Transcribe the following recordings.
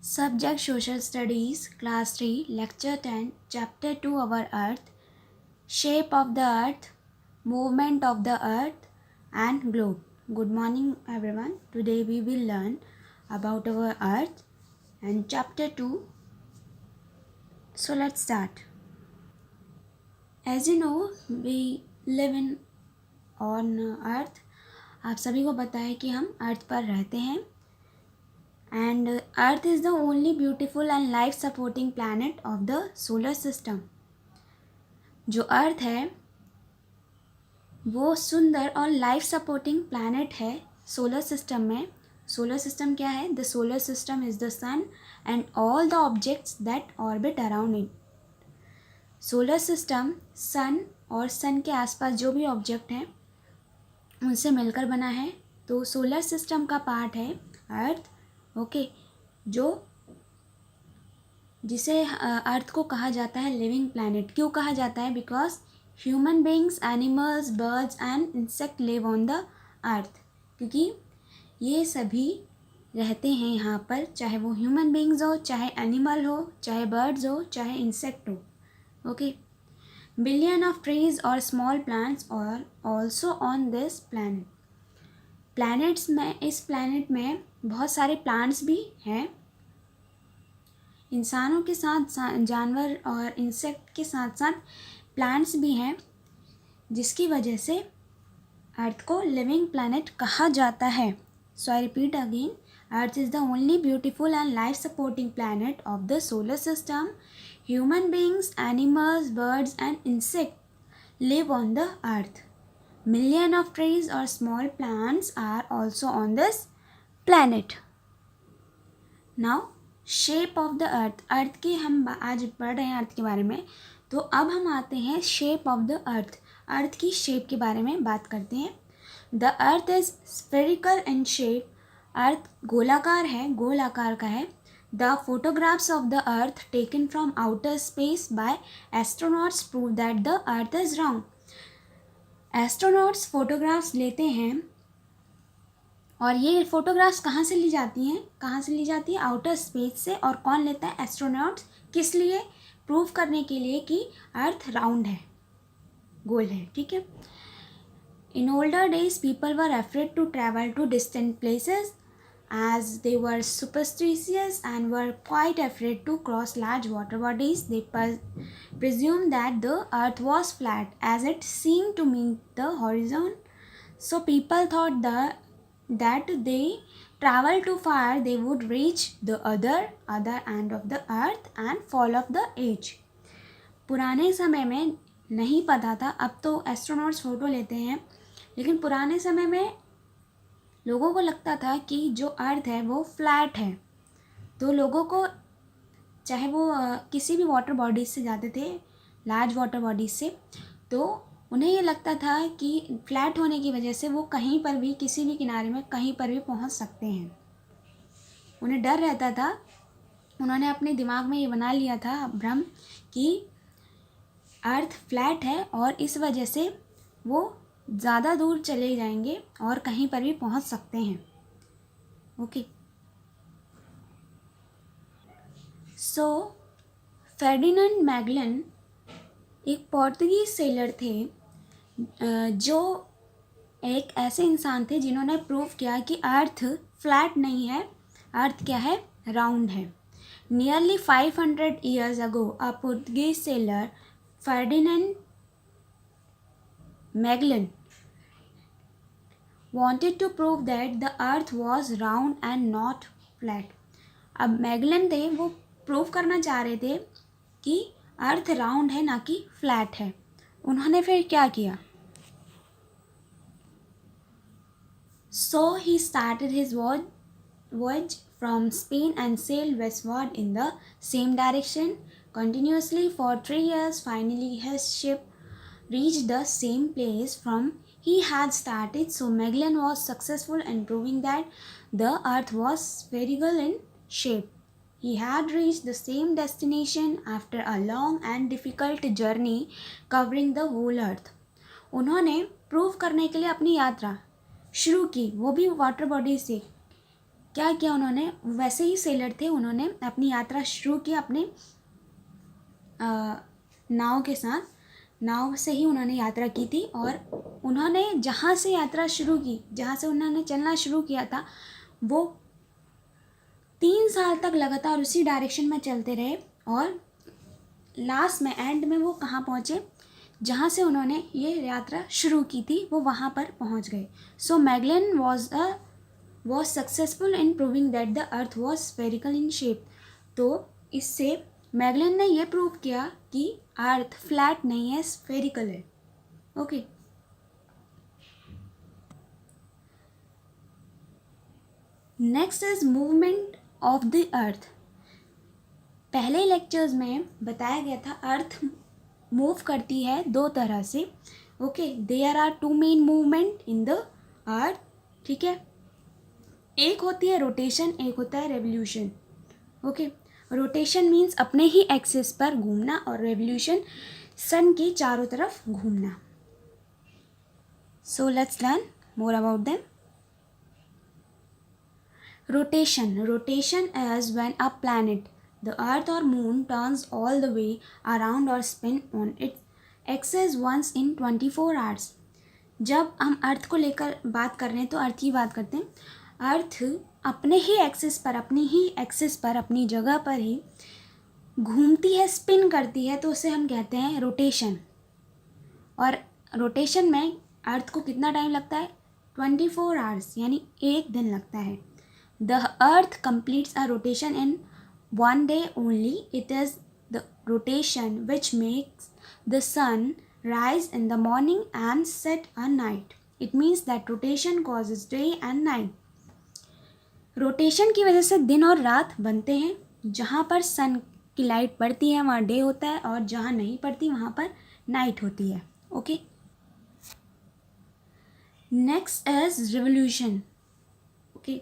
Subject Social Studies, Class 3, Lecture 10, Chapter 2 Our Earth, Shape of the Earth, Movement of the Earth and Globe. Good morning everyone. Today we will learn about our Earth and Chapter 2. So let's start. As you know, we live on Earth. आप सभी को पता है कि हम अर्थ पर रहते हैं. And Earth is the only beautiful and life supporting planet of the solar system. जो अर्थ है वो सुंदर और लाइफ सपोर्टिंग प्लैनेट है सोलर सिस्टम में. सोलर सिस्टम क्या है? The solar system is the sun and all the objects that orbit around it. Solar system sun और सन के आसपास जो भी ऑब्जेक्ट हैं उनसे मिलकर बना है. तो सोलर सिस्टम का पार्ट है अर्थ. ओके, जिसे अर्थ को कहा जाता है लिविंग प्लैनेट. क्यों कहा जाता है? Because human beings, animals, birds and insect live on the अर्थ. क्योंकि ये सभी रहते हैं यहाँ पर, चाहे वो ह्यूमन बींग्स हो, चाहे एनिमल हो, चाहे बर्ड्स हो, चाहे इंसेक्ट हो. ओके, बिलियन ऑफ ट्रीज और स्मॉल प्लांट्स और also on this planet. Planets में, इस प्लैनेट में बहुत सारे प्लांट्स भी हैं. इंसानों के साथ जानवर और इंसेक्ट के साथ साथ प्लांट्स भी हैं, जिसकी वजह से अर्थ को लिविंग प्लैनेट कहा जाता है. So I repeat again, earth is the only beautiful and life supporting planet of the solar system. Human beings, animals, birds and insect live on the earth. Million of trees or small plants are also on this planet. Now, shape of the earth. अर्थ की हम आज पढ़ रहे हैं अर्थ के बारे में. तो अब हम आते हैं shape of the earth. Earth की शेप के बारे में बात करते हैं. The earth is spherical in shape. Earth गोलाकार है, गोल आकार का है. The photographs of the earth taken from outer space by astronauts prove that the earth is round. Astronauts photographs लेते हैं और ये फोटोग्राफ्स कहाँ से ली जाती हैं? कहाँ से ली जाती है? आउटर स्पेस से. और कौन लेता है? एस्ट्रोनॉट्स. किस लिए? प्रूव करने के लिए कि अर्थ राउंड है, गोल है. ठीक है. In older days people were afraid to travel to distant places as they were superstitious and were quite afraid to cross large water bodies. They presumed that the earth was flat as it seemed to meet the horizon. So people thought that they travel too far they would reach the other end of the earth and fall off the edge. पुराने समय में नहीं पता था. अब तो astronauts photo लेते हैं, लेकिन पुराने समय में लोगों को लगता था कि जो अर्थ है वो फ्लैट है. तो लोगों को, चाहे वो किसी भी वाटर बॉडीज से जाते थे, लार्ज वाटर बॉडीज से, तो उन्हें ये लगता था कि फ्लैट होने की वजह से वो कहीं पर भी, किसी भी किनारे में कहीं पर भी पहुंच सकते हैं. उन्हें डर रहता था. उन्होंने अपने दिमाग में ये बना लिया था भ्रम कि अर्थ फ्लैट है और इस वजह से वो ज़्यादा दूर चले जाएंगे और कहीं पर भी पहुंच सकते हैं. ओके. सो फर्डिनेंड मैगलन एक पोर्तुगीज सेलर थे, जो एक ऐसे इंसान थे जिन्होंने प्रूव किया कि अर्थ फ्लैट नहीं है, अर्थ क्या है? राउंड है. Nearly 500 years ago a Portuguese seller Ferdinand Magellan wanted to prove that the earth was round and not flat. अब मैगलन थे, वो प्रूव करना चाह रहे थे कि अर्थ राउंड है ना कि फ्लैट है. उन्होंने फिर क्या किया? So he started his voyage from Spain and sailed westward in the same direction continuously for 3 years. Finally his ship reached the same place from he had started. So Magellan was successful in proving that the earth was spherical in shape. He had reached the same destination after a long and difficult journey covering the whole earth. उन्होंने prove करने के लिए अपनी यात्रा शुरू की, वो भी वाटर बॉडी से, क्या किया उन्होंने, वैसे ही सेलर थे, उन्होंने अपनी यात्रा शुरू की अपने नाव के साथ। नाव से ही उन्होंने यात्रा की थी और उन्होंने जहाँ से यात्रा शुरू की, जहाँ से उन्होंने चलना शुरू किया था, वो 3 साल तक लगातार उसी डायरेक्शन में चलते रहे और लास्ट में, एंड में वो कहाँ पहुँचे, जहाँ से उन्होंने ये यात्रा शुरू की थी वो वहाँ पर पहुँच गए। So Magellan was successful in proving that the earth was spherical in shape. तो इससे मैगेलन ने ये प्रूव किया कि अर्थ फ्लैट नहीं है, स्फेरिकल है। Okay, next is movement of the अर्थ। पहले लेक्चर्स में बताया गया था अर्थ मूव करती है 2 तरह से। Okay, there are 2 main movement in the earth, ठीक है। एक होती है रोटेशन, एक होता है रेवोल्यूशन। ओके, रोटेशन मीन्स अपने ही एक्सिस पर घूमना और रेवोल्यूशन सन के चारों तरफ घूमना। So let's learn more about them. Rotation is when a planet, the earth or moon, turns all the way around or spin on its axis once in 24 hours। जब हम अर्थ को लेकर बात कर रहे हैं तो अर्थ की बात करते हैं। अर्थ अपने ही एक्सिस पर, अपनी जगह पर ही घूमती है, स्पिन करती है, तो उसे हम कहते हैं रोटेशन। और रोटेशन में अर्थ को कितना टाइम लगता है, 24 आवर्स, यानी 1 दिन लगता है। The earth completes a rotation in 1 day only. It is the rotation which makes the sun rise in the morning and set at night. It means that rotation causes day and night. Rotation की वजह से दिन और रात बनते हैं। जहाँ पर सन की लाइट पड़ती है वहाँ डे होता है और जहाँ नहीं पड़ती वहाँ पर नाइट होती है। Okay, next is revolution. Okay,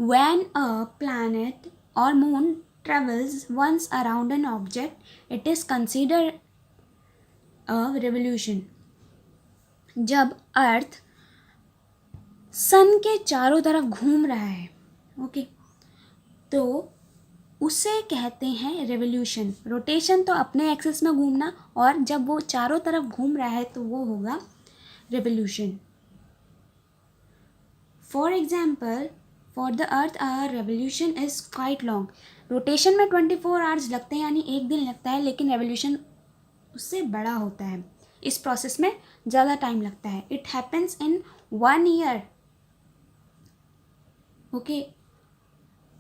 when a planet or moon travels once around an object, it is considered a revolution। जब अर्थ सन के चारों तरफ घूम रहा है, ओके, तो उसे कहते हैं रेवोल्यूशन। रोटेशन तो अपने एक्सिस में घूमना, और जब वो चारों तरफ घूम रहा है तो वो होगा revolution. For example, for the earth hour revolution is quite long. Rotation में 24 आवर्स लगते हैं, यानी 1 दिन लगता है, लेकिन रेवोल्यूशन उससे बड़ा होता है। इस प्रोसेस में ज़्यादा टाइम लगता है। It happens in 1 year. Okay,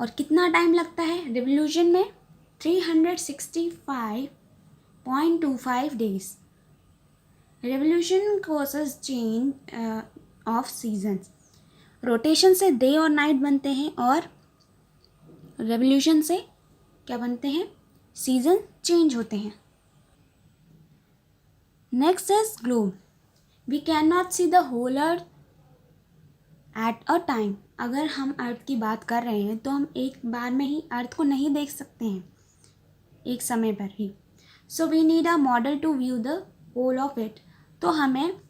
और कितना टाइम लगता है रेवोल्यूशन में, 365.25 days. Revolution causes change of seasons. Rotation से डे और नाइट बनते हैं और रेवोल्यूशन से क्या बनते हैं, सीजन चेंज होते हैं। Next is globe. We can not see the whole earth at a time. अगर हम अर्थ की बात कर रहे हैं तो हम एक बार में ही अर्थ को नहीं देख सकते हैं, एक समय पर ही। So we need a model to view the whole of it. तो हमें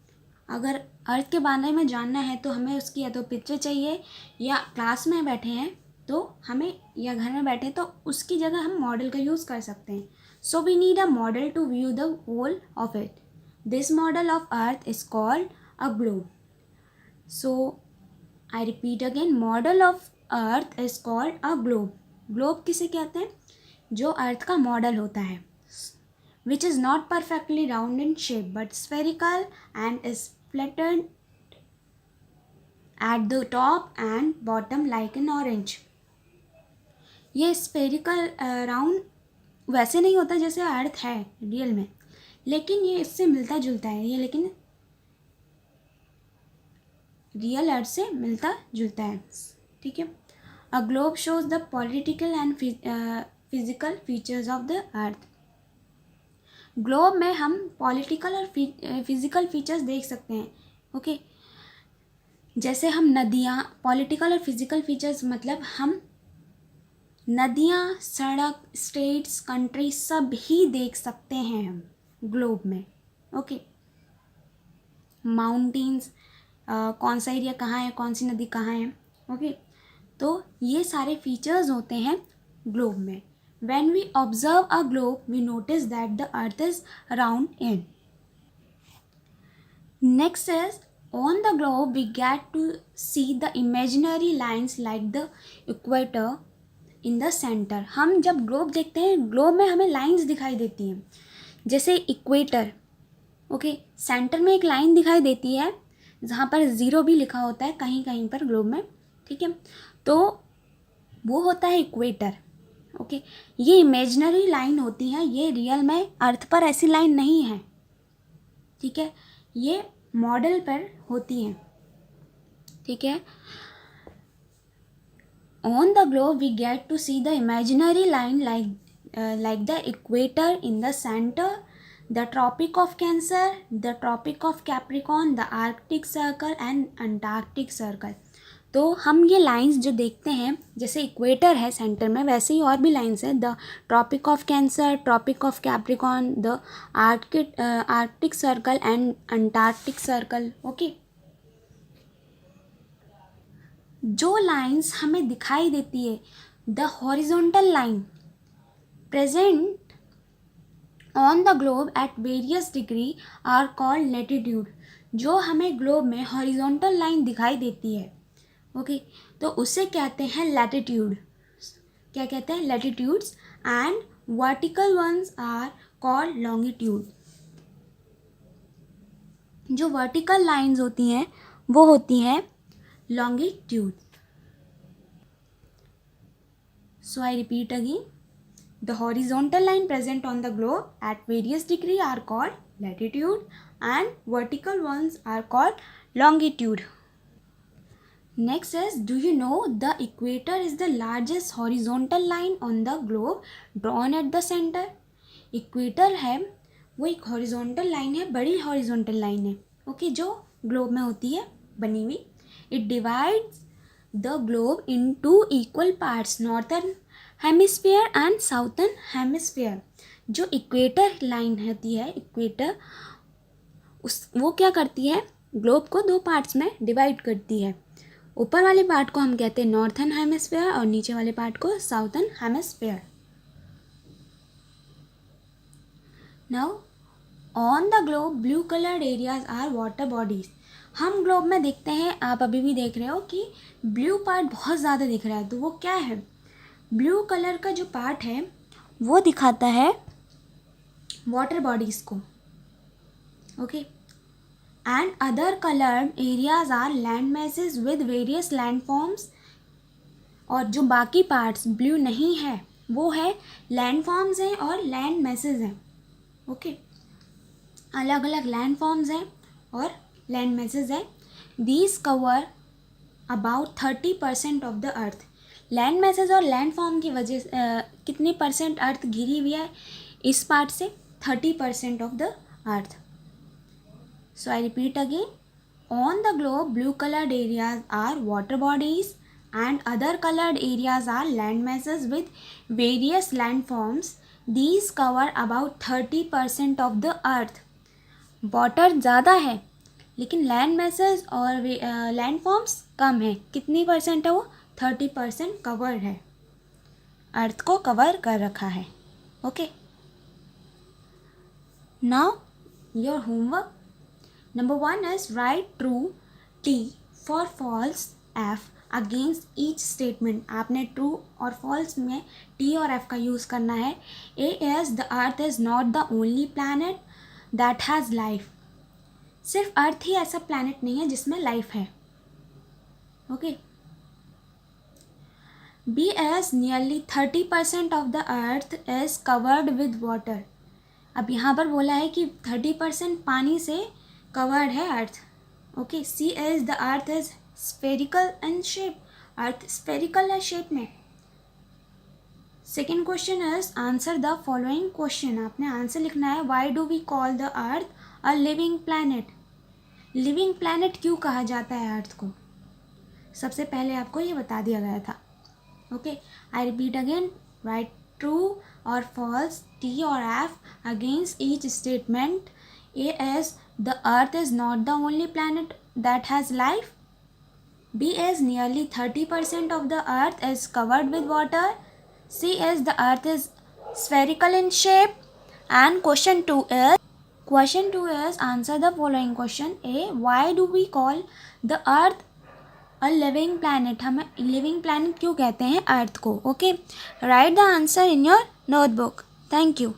अगर अर्थ के बारे में जानना है तो हमें उसकी या तो पिक्चर चाहिए, या क्लास में बैठे हैं तो हमें, या घर में बैठे तो उसकी जगह हम मॉडल का यूज़ कर सकते हैं। So we need a model to view the whole of it. This model of earth is called a globe. So I repeat again, model of earth is called a globe. Globe किसे कहते हैं, जो अर्थ का model होता है, which is not perfectly round in shape but spherical and is flattened at the top and bottom like an orange। ये spherical round वैसे नहीं होता जैसे अर्थ है रियल में, लेकिन ये इससे मिलता जुलता है, ये लेकिन रियल अर्थ से मिलता जुलता है, ठीक है। A globe shows the political and physical features of the earth. Globe में हम पॉलिटिकल और फिजिकल फीचर्स देख सकते हैं। ओके, जैसे हम नदियाँ, पॉलिटिकल और फिजिकल फीचर्स मतलब हम नदियाँ, सड़क, स्टेट्स, कंट्री सब ही देख सकते हैं हम ग्लोब में। ओके, माउंटेन्स, कौन सा एरिया कहाँ है, कौन सी नदी कहाँ है। ओके, तो ये सारे फीचर्स होते हैं ग्लोब में. When we observe a globe, we notice that the earth is round in. Next is, on the globe we get to see the imaginary lines like the equator in the center. हम जब globe देखते हैं, globe में हमें lines दिखाई देती हैं, जैसे इक्वेटर. ओके, सेंटर में एक लाइन दिखाई देती है जहाँ पर 0 भी लिखा होता है कहीं कहीं पर ग्लोब में. ठीक है, तो वो होता है इक्वेटर. ओके, ये इमेजिनरी लाइन होती है, ये रियल में अर्थ पर ऐसी लाइन नहीं है. ठीक है, ये मॉडल पर होती हैं. ठीक है, on the globe we get to see the imaginary line like the equator in the centre, the tropic of Cancer, the tropic of Capricorn, the Arctic circle and Antarctic circle. तो हम ये lines जो देखते हैं, जैसे equator है centre में, वैसे ही और भी लाइंस हैं. The tropic of Cancer, tropic of Capricorn, the Arctic circle and Antarctic circle. Okay, जो लाइंस हमें दिखाई देती है, the horizontal line present on the globe at various degree are called latitude. जो हमें ग्लोब में हॉरिजॉन्टल लाइन दिखाई देती है, ओके, तो उसे कहते हैं लैटिट्यूड. क्या कहते हैं? Latitudes. And vertical ones are called longitude. जो वर्टिकल लाइंस होती हैं वो होती हैं longitude. So I repeat again, the horizontal line present on the globe at various degree are called latitude and vertical ones are called longitude. Next is, do you know the equator is the largest horizontal line on the globe drawn at the center? Equator है वो एक horizontal line है, बड़ी horizontal line है. Okay, जो globe में होती है बनी हुई. It divides the globe into equal parts, northern hemisphere and southern hemisphere. जो इक्वेटर लाइन होती है, इक्वेटर, वो क्या करती है, ग्लोब को 2 पार्ट्स में डिवाइड करती है. ऊपर वाले पार्ट को हम कहते हैं नॉर्थन हेमिस्फीयर और नीचे वाले पार्ट को southern hemisphere. Now on the globe blue coloured areas are water bodies. हम ग्लोब में देखते हैं, आप अभी भी देख रहे हो कि ब्लू पार्ट बहुत ज़्यादा दिख रहा है. तो वो क्या है? ब्लू कलर का जो पार्ट है वो दिखाता है वाटर बॉडीज़ को. Okay, and other colored areas are land masses with various landforms. और जो बाकी पार्ट्स ब्लू नहीं है वो है लैंडफॉर्म्स हैं और लैंड मैसेज हैं. ओके, अलग अलग लैंडफॉर्म्स हैं और लैंड मैसेज हैं. These cover about 30% of the earth. Land message और लैंडफॉर्म की वजह कितनी परसेंट अर्थ घिरी हुई है इस पार्ट से? 30% of the earth. So I repeat again, on the globe blue colored areas are water bodies and other colored areas are land masses with various landforms. These cover about 30% of the earth. Water ज़्यादा है लेकिन land masses और landforms कम है. कितनी percent है वो? 30% cover है, अर्थ को कवर कर रखा है. Okay, now your homework. Number 1 is write true T for false F against each statement. आपने true और false में T और F का यूज़ करना है. A is the earth is not the only planet that has life. सिर्फ अर्थ ही ऐसा planet नहीं है जिसमें life है. Okay. B is nearly 30% of the earth is covered with water. अब यहाँ पर बोला है कि 30% पानी से कवर्ड है earth. Okay, see is the earth is spherical in shape. Earth spherical है शेप में. Second question is answer the following question. आपने आंसर लिखना है. Why do we call the earth a living planet? Living planet क्यों कहा जाता है अर्थ को? सबसे पहले आपको ये बता दिया गया था. ओके, आई रिपीट अगेन, राइट ट्रू और फॉल्स टी और F against each statement. A is the earth is not the only planet that has life. B is nearly 30% of the earth is covered with water. C is the earth is spherical in shape. And question 2 is answer the following question. A, why do we call the earth a living planet? हम living planet क्यों कहते हैं अर्थ को? Okay, right the answer in your notebook. Thank you.